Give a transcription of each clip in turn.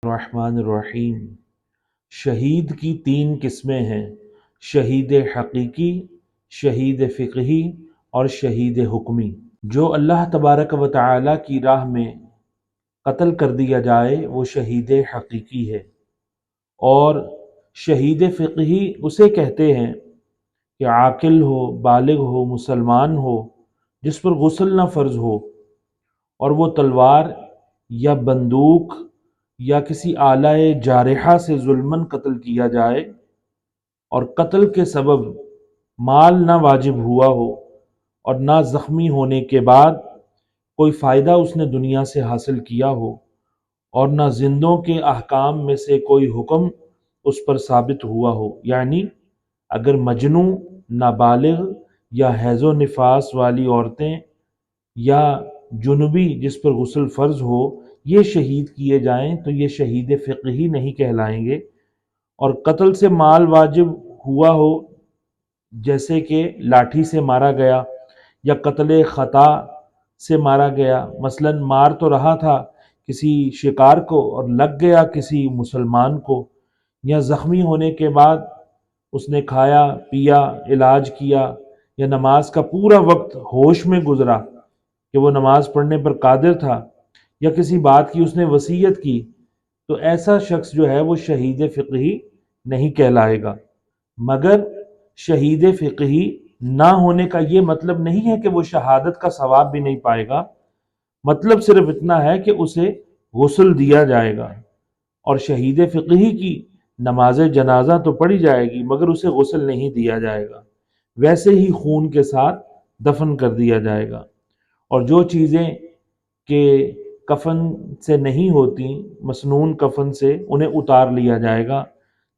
الرحمن الرحیم۔ شہید کی تین قسمیں ہیں: شہید حقیقی، شہید فقہی اور شہید حکمی۔ جو اللہ تبارک و تعالی کی راہ میں قتل کر دیا جائے وہ شہید حقیقی ہے، اور شہید فقہی اسے کہتے ہیں کہ عاقل ہو، بالغ ہو، مسلمان ہو، جس پر غسل نہ فرض ہو، اور وہ تلوار یا بندوق یا کسی آلہ جارحہ سے ظلماً قتل کیا جائے اور قتل کے سبب مال نہ واجب ہوا ہو اور نہ زخمی ہونے کے بعد کوئی فائدہ اس نے دنیا سے حاصل کیا ہو اور نہ زندوں کے احکام میں سے کوئی حکم اس پر ثابت ہوا ہو، یعنی اگر مجنوں، نابالغ یا حیض و نفاس والی عورتیں یا جنبی جس پر غسل فرض ہو یہ شہید کیے جائیں تو یہ شہید فقہی نہیں کہلائیں گے۔ اور قتل سے مال واجب ہوا ہو، جیسے کہ لاٹھی سے مارا گیا یا قتل خطا سے مارا گیا، مثلا مار تو رہا تھا کسی شکار کو اور لگ گیا کسی مسلمان کو، یا زخمی ہونے کے بعد اس نے کھایا پیا، علاج کیا، یا نماز کا پورا وقت ہوش میں گزرا کہ وہ نماز پڑھنے پر قادر تھا، یا کسی بات کی اس نے وصیت کی، تو ایسا شخص جو ہے وہ شہید فقہی نہیں کہلائے گا۔ مگر شہید فقہی نہ ہونے کا یہ مطلب نہیں ہے کہ وہ شہادت کا ثواب بھی نہیں پائے گا، مطلب صرف اتنا ہے کہ اسے غسل دیا جائے گا، اور شہید فقہی کی نماز جنازہ تو پڑھی جائے گی مگر اسے غسل نہیں دیا جائے گا، ویسے ہی خون کے ساتھ دفن کر دیا جائے گا۔ اور جو چیزیں کہ کفن سے نہیں ہوتی، مسنون کفن سے، انہیں اتار لیا جائے گا،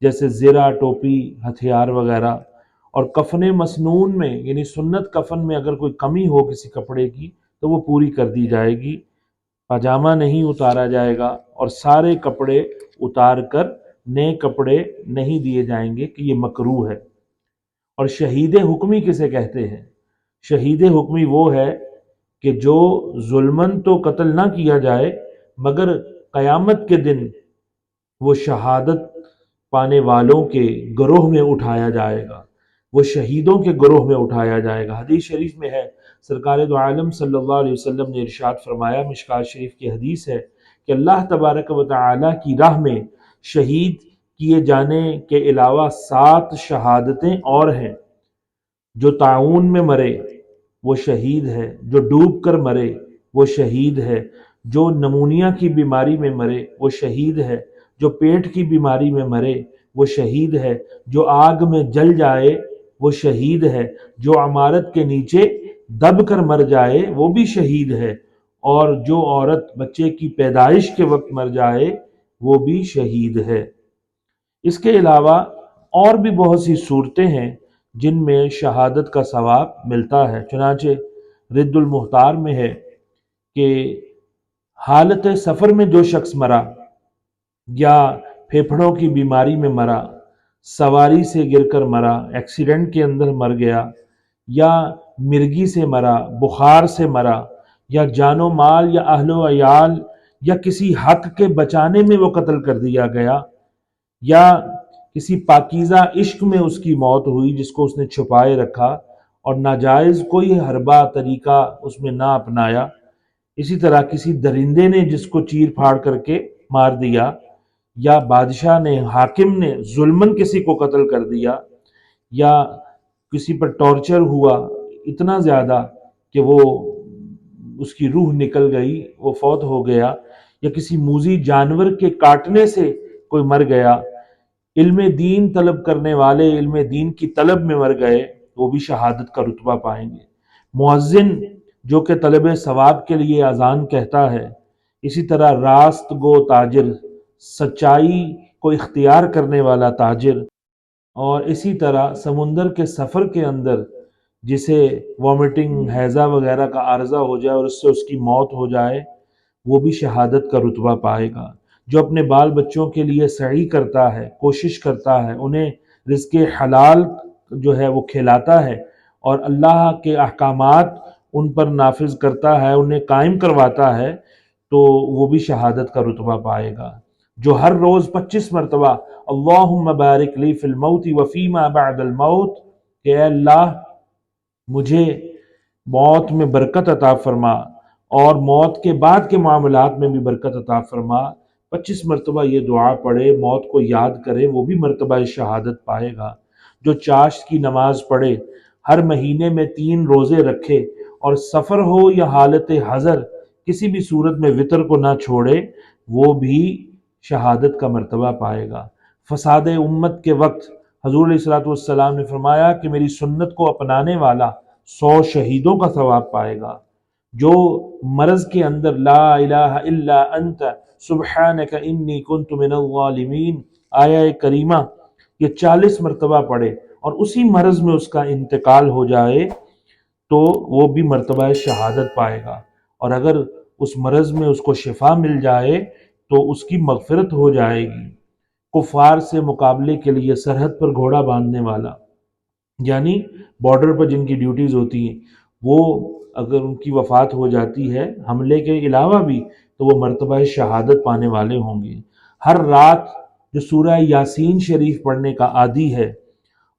جیسے زرہ، ٹوپی، ہتھیار وغیرہ۔ اور کفن مسنون میں یعنی سنت کفن میں اگر کوئی کمی ہو کسی کپڑے کی تو وہ پوری کر دی جائے گی، پاجامہ نہیں اتارا جائے گا اور سارے کپڑے اتار کر نئے کپڑے نہیں دیے جائیں گے کہ یہ مکروہ ہے۔ اور شہید حکمی کسے کہتے ہیں؟ شہید حکمی وہ ہے کہ جو ظلماً تو قتل نہ کیا جائے مگر قیامت کے دن وہ شہادت پانے والوں کے گروہ میں اٹھایا جائے گا، وہ شہیدوں کے گروہ میں اٹھایا جائے گا۔ حدیث شریف میں ہے، سرکار دو عالم صلی اللہ علیہ وسلم نے ارشاد فرمایا، مشکوٰۃ شریف کی حدیث ہے کہ اللہ تبارک و تعالی کی راہ میں شہید کیے جانے کے علاوہ 7 شہادتیں اور ہیں۔ جو طاعون میں مرے وہ شہید ہے، جو ڈوب کر مرے وہ شہید ہے، جو نمونیا کی بیماری میں مرے وہ شہید ہے، جو پیٹ کی بیماری میں مرے وہ شہید ہے، جو آگ میں جل جائے وہ شہید ہے، جو عمارت کے نیچے دب کر مر جائے وہ بھی شہید ہے، اور جو عورت بچے کی پیدائش کے وقت مر جائے وہ بھی شہید ہے۔ اس کے علاوہ اور بھی بہت سی صورتیں ہیں جن میں شہادت کا ثواب ملتا ہے۔ چنانچہ رد المختار میں ہے کہ حالت سفر میں جو شخص مرا، یا پھیپھڑوں کی بیماری میں مرا، سواری سے گر کر مرا، ایکسیڈنٹ کے اندر مر گیا، یا مرگی سے مرا، بخار سے مرا، یا جان و مال یا اہل و عیال یا کسی حق کے بچانے میں وہ قتل کر دیا گیا، یا کسی پاکیزہ عشق میں اس کی موت ہوئی جس کو اس نے چھپائے رکھا اور ناجائز کوئی حربہ طریقہ اس میں نہ اپنایا، اسی طرح کسی درندے نے جس کو چیر پھاڑ کر کے مار دیا، یا بادشاہ نے، حاکم نے ظلماً کسی کو قتل کر دیا، یا کسی پر ٹارچر ہوا اتنا زیادہ کہ وہ اس کی روح نکل گئی، وہ فوت ہو گیا، یا کسی موذی جانور کے کاٹنے سے کوئی مر گیا، علم دین طلب کرنے والے علم دین کی طلب میں مر گئے، وہ بھی شہادت کا رتبہ پائیں گے۔ مؤذن جو کہ طلب ثواب کے لیے اذان کہتا ہے، اسی طرح راست گو تاجر، سچائی کو اختیار کرنے والا تاجر، اور اسی طرح سمندر کے سفر کے اندر جسے وامٹنگ، ہیضہ وغیرہ کا عارضہ ہو جائے اور اس سے اس کی موت ہو جائے وہ بھی شہادت کا رتبہ پائے گا۔ جو اپنے بال بچوں کے لیے سعی کرتا ہے، کوشش کرتا ہے، انہیں رزق حلال جو ہے وہ کھلاتا ہے اور اللہ کے احکامات ان پر نافذ کرتا ہے، انہیں قائم کرواتا ہے، تو وہ بھی شہادت کا رتبہ پائے گا۔ جو ہر روز 25 مرتبہ اللہم بارک لی فی الموت وفیما بعد الموت، کہ اے اللہ مجھے موت میں برکت عطا فرما اور موت کے بعد کے معاملات میں بھی برکت عطا فرما، 25 مرتبہ یہ دعا پڑھے، موت کو یاد کرے، وہ بھی مرتبہ شہادت پائے گا۔ جو چاشت کی نماز پڑھے، ہر مہینے میں 3 روزے رکھے اور سفر ہو یا حالت حضر کسی بھی صورت میں وطر کو نہ چھوڑے، وہ بھی شہادت کا مرتبہ پائے گا۔ فساد امت کے وقت حضور علیہ السلام نے فرمایا کہ میری سنت کو اپنانے والا 100 شہیدوں کا ثواب پائے گا۔ جو مرض کے اندر لا الہ الا انت سبحانک انی کنت من الظالمین آیہ کریمہ یہ 40 مرتبہ پڑھے اور اسی مرض میں اس کا انتقال ہو جائے تو وہ بھی مرتبہ شہادت پائے گا، اور اگر اس مرض میں اس کو شفا مل جائے تو اس کی مغفرت ہو جائے گی۔ کفار سے مقابلے کے لیے سرحد پر گھوڑا باندھنے والا، یعنی بارڈر پر جن کی ڈیوٹیز ہوتی ہیں، وہ اگر ان کی وفات ہو جاتی ہے حملے کے علاوہ بھی تو وہ مرتبہ شہادت پانے والے ہوں گے۔ ہر رات جو سورہ یاسین شریف پڑھنے کا عادی ہے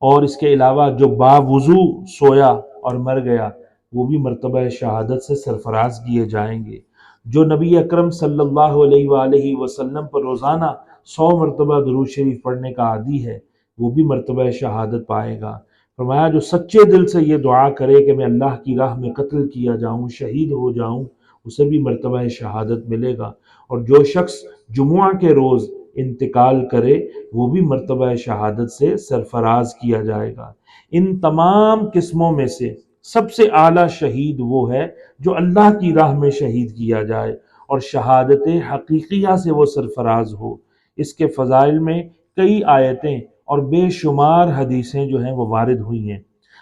اور اس کے علاوہ جو باوضو سویا اور مر گیا، وہ بھی مرتبہ شہادت سے سرفراز کیے جائیں گے۔ جو نبی اکرم صلی اللہ علیہ وآلہ وسلم پر روزانہ 100 مرتبہ درود شریف پڑھنے کا عادی ہے، وہ بھی مرتبہ شہادت پائے گا۔ فرمایا جو سچے دل سے یہ دعا کرے کہ میں اللہ کی راہ میں قتل کیا جاؤں، شہید ہو جاؤں، اسے بھی مرتبہ شہادت ملے گا۔ اور جو شخص جمعہ کے روز انتقال کرے وہ بھی مرتبہ شہادت سے سرفراز کیا جائے گا۔ ان تمام قسموں میں سے سب سے اعلیٰ شہید وہ ہے جو اللہ کی راہ میں شہید کیا جائے اور شہادت حقیقیہ سے وہ سرفراز ہو۔ اس کے فضائل میں کئی آیتیں اور بے شمار حدیثیں جو ہیں وہ وارد ہوئی ہیں۔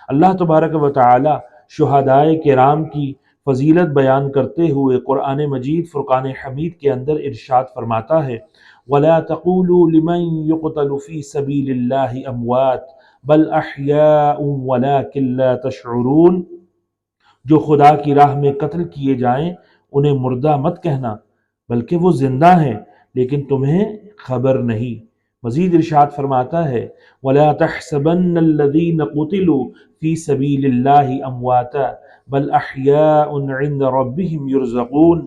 اللہ تبارک و تعالی شہدائے کرام کی فضیلت بیان کرتے ہوئے قرآن مجید فرقان حمید کے اندر ارشاد فرماتا ہے وَلَا تَقُولُوا لِمَن يُقْتَلُ فِي سَبِيلِ اللَّهِ أَمْوَاتٌ بَلْ أَحْيَاءٌ وَلَكِن لَا تَشْعُرُونَ، جو خدا کی راہ میں قتل کیے جائیں انہیں مردہ مت کہنا بلکہ وہ زندہ ہیں لیکن تمہیں خبر نہیں۔ مزید ارشاد فرماتا ہے وَلَا تَحْسَبَنَّ الَّذِينَ قُتِلُوا فِي سَبِيلِ اللَّهِ أَمْوَاتًا بَلْ أَحْيَاءٌ عِندَ رَبِّهِمْ يُرْزَقُونَ،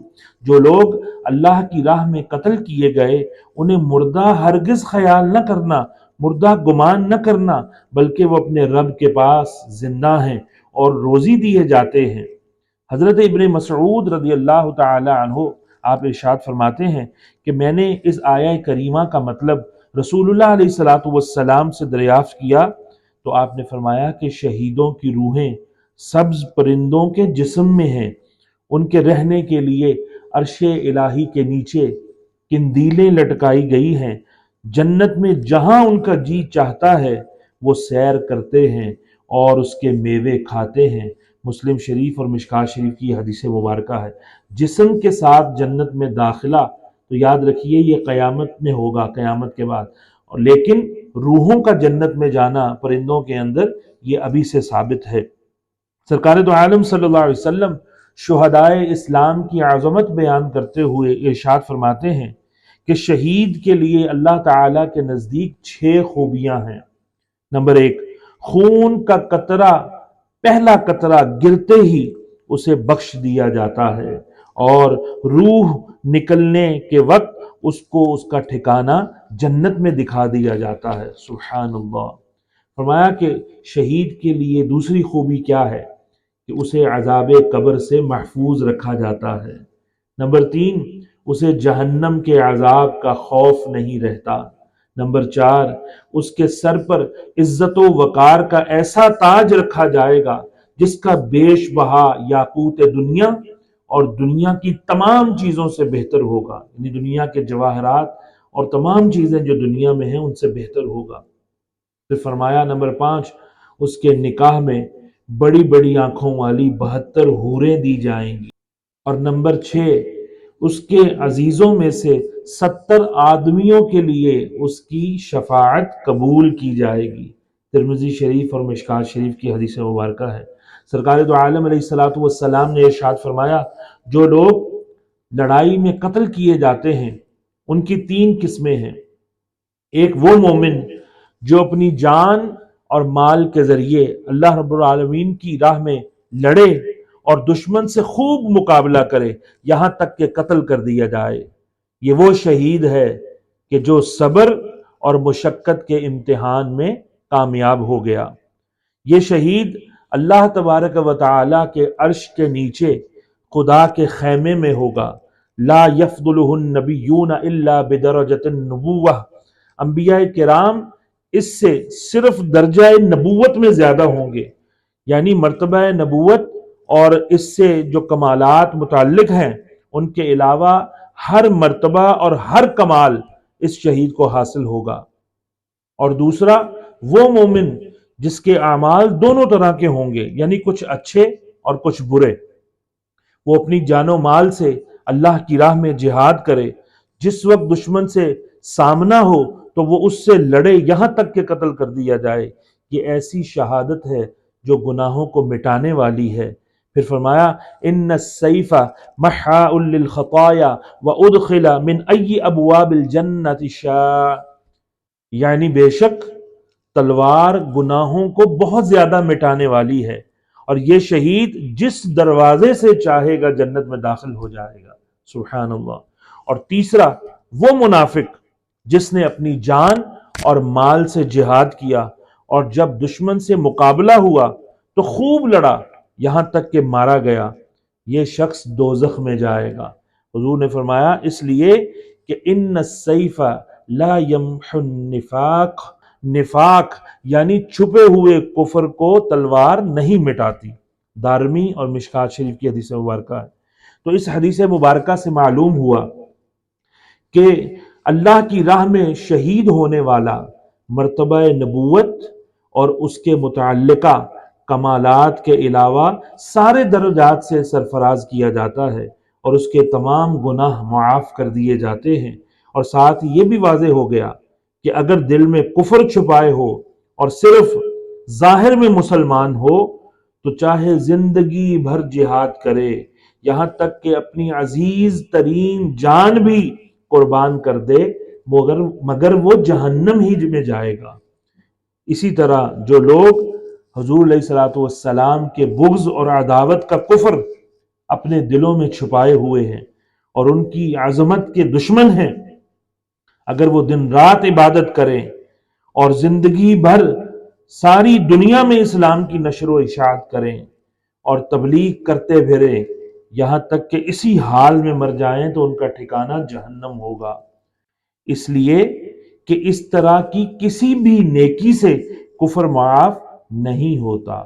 جو لوگ اللہ کی راہ میں قتل کیے گئے انہیں مردہ ہرگز خیال نہ کرنا، مردہ گمان نہ کرنا، بلکہ وہ اپنے رب کے پاس زندہ ہیں اور روزی دیے جاتے ہیں۔ حضرت ابن مسعود رضی اللہ تعالی عنہ آپ ارشاد فرماتے ہیں کہ میں نے اس آیہ کریمہ کا مطلب رسول اللہ علیہ السلام سے دریافت کیا تو آپ نے فرمایا کہ شہیدوں کی روحیں سبز پرندوں کے جسم میں ہیں، ان کے رہنے کے لیے عرش الہی کے نیچے قندیلیں لٹکائی گئی ہیں، جنت میں جہاں ان کا جی چاہتا ہے وہ سیر کرتے ہیں اور اس کے میوے کھاتے ہیں۔ مسلم شریف اور مشکوٰۃ شریف کی حدیث مبارکہ ہے۔ جسم کے ساتھ جنت میں داخلہ تو یاد رکھیے یہ قیامت میں ہوگا، قیامت کے بعد، لیکن روحوں کا جنت میں جانا پرندوں کے اندر یہ ابھی سے ثابت ہے۔ سرکار دو عالم صلی اللہ علیہ وسلم شہدائے اسلام کی عظمت بیان کرتے ہوئے ارشاد فرماتے ہیں کہ شہید کے لیے اللہ تعالیٰ کے نزدیک 6 خوبیاں ہیں۔ نمبر 1، خون کا قطرہ، پہلا قطرہ گرتے ہی اسے بخش دیا جاتا ہے اور روح نکلنے کے وقت اس کو اس کا ٹھکانہ جنت میں دکھا دیا جاتا ہے۔ سبحان اللہ۔ فرمایا کہ شہید کے لیے دوسری خوبی کیا ہے کہ اسے عذاب قبر سے محفوظ رکھا جاتا ہے۔ نمبر 3، اسے جہنم کے عذاب کا خوف نہیں رہتا۔ نمبر 4، اس کے سر پر عزت و وقار کا ایسا تاج رکھا جائے گا جس کا بیش بہا یاقوت دنیا اور دنیا کی تمام چیزوں سے بہتر ہوگا، یعنی دنیا کے جواہرات اور تمام چیزیں جو دنیا میں ہیں ان سے بہتر ہوگا۔ پھر فرمایا نمبر 5، اس کے نکاح میں بڑی بڑی آنکھوں والی 72 حوریں دی جائیں گی، اور نمبر 6، اس کے عزیزوں میں سے 70 آدمیوں کے لیے اس کی شفاعت قبول کی جائے گی۔ ترمذی شریف اور مشکوٰۃ شریف کی حدیث مبارکہ ہے۔ سرکار دو عالم علیہ السلام نے ارشاد فرمایا جو لوگ لڑائی میں قتل کیے جاتے ہیں ان کی 3 قسمیں ہیں۔ ایک وہ مومن جو اپنی جان اور مال کے ذریعے اللہ رب العالمین کی راہ میں لڑے اور دشمن سے خوب مقابلہ کرے یہاں تک کہ قتل کر دیا جائے، یہ وہ شہید ہے کہ جو صبر اور مشقت کے امتحان میں کامیاب ہو گیا۔ یہ شہید اللہ تبارک و تعالی کے عرش کے نیچے خدا کے خیمے میں ہوگا۔ لا یفضلہ النبیون الا بدرجۃ النبوہ، انبیاء کرام اس سے صرف درجہ نبوت میں زیادہ ہوں گے، یعنی مرتبہ نبوت اور اس سے جو کمالات متعلق ہیں ان کے علاوہ ہر مرتبہ اور ہر کمال اس شہید کو حاصل ہوگا۔ اور دوسرا وہ مومن جس کے اعمال دونوں طرح کے ہوں گے، یعنی کچھ اچھے اور کچھ برے، وہ اپنی جان و مال سے اللہ کی راہ میں جہاد کرے، جس وقت دشمن سے سامنا ہو تو وہ اس سے لڑے یہاں تک کہ قتل کر دیا جائے، یہ ایسی شہادت ہے جو گناہوں کو مٹانے والی ہے۔ پھر فرمایا ان السیف محاء للخطایا وادخل من ای ابواب الجنۃ شاء، یعنی بے شک تلوار گناہوں کو بہت زیادہ مٹانے والی ہے، اور یہ شہید جس دروازے سے چاہے گا جنت میں داخل ہو جائے گا۔ سبحان اللہ۔ اور تیسرا وہ منافق جس نے اپنی جان اور مال سے جہاد کیا اور جب دشمن سے مقابلہ ہوا تو خوب لڑا یہاں تک کہ مارا گیا، یہ شخص دوزخ میں جائے گا۔ حضور نے فرمایا اس لیے کہ ان السیف لا یمحو النفاق، نفاق یعنی چھپے ہوئے کفر کو تلوار نہیں مٹاتی۔ دارمی اور مشکات شریف کی حدیث مبارکہ ہے۔ تو اس حدیث مبارکہ سے معلوم ہوا کہ اللہ کی راہ میں شہید ہونے والا مرتبہ نبوت اور اس کے متعلقہ کمالات کے علاوہ سارے درجات سے سرفراز کیا جاتا ہے اور اس کے تمام گناہ معاف کر دیے جاتے ہیں۔ اور ساتھ یہ بھی واضح ہو گیا کہ اگر دل میں کفر چھپائے ہو اور صرف ظاہر میں مسلمان ہو تو چاہے زندگی بھر جہاد کرے، یہاں تک کہ اپنی عزیز ترین جان بھی قربان کر دے، مگر وہ جہنم ہی میں جائے گا۔ اسی طرح جو لوگ حضور علیہ الصلوۃ والسلام کے بغض اور عداوت کا کفر اپنے دلوں میں چھپائے ہوئے ہیں اور ان کی عظمت کے دشمن ہیں، اگر وہ دن رات عبادت کریں اور زندگی بھر ساری دنیا میں اسلام کی نشر و اشاعت کریں اور تبلیغ کرتے پھریں یہاں تک کہ اسی حال میں مر جائیں تو ان کا ٹھکانہ جہنم ہوگا۔ اس لیے کہ اس طرح کی کسی بھی نیکی سے کفر معاف نہیں ہوتا۔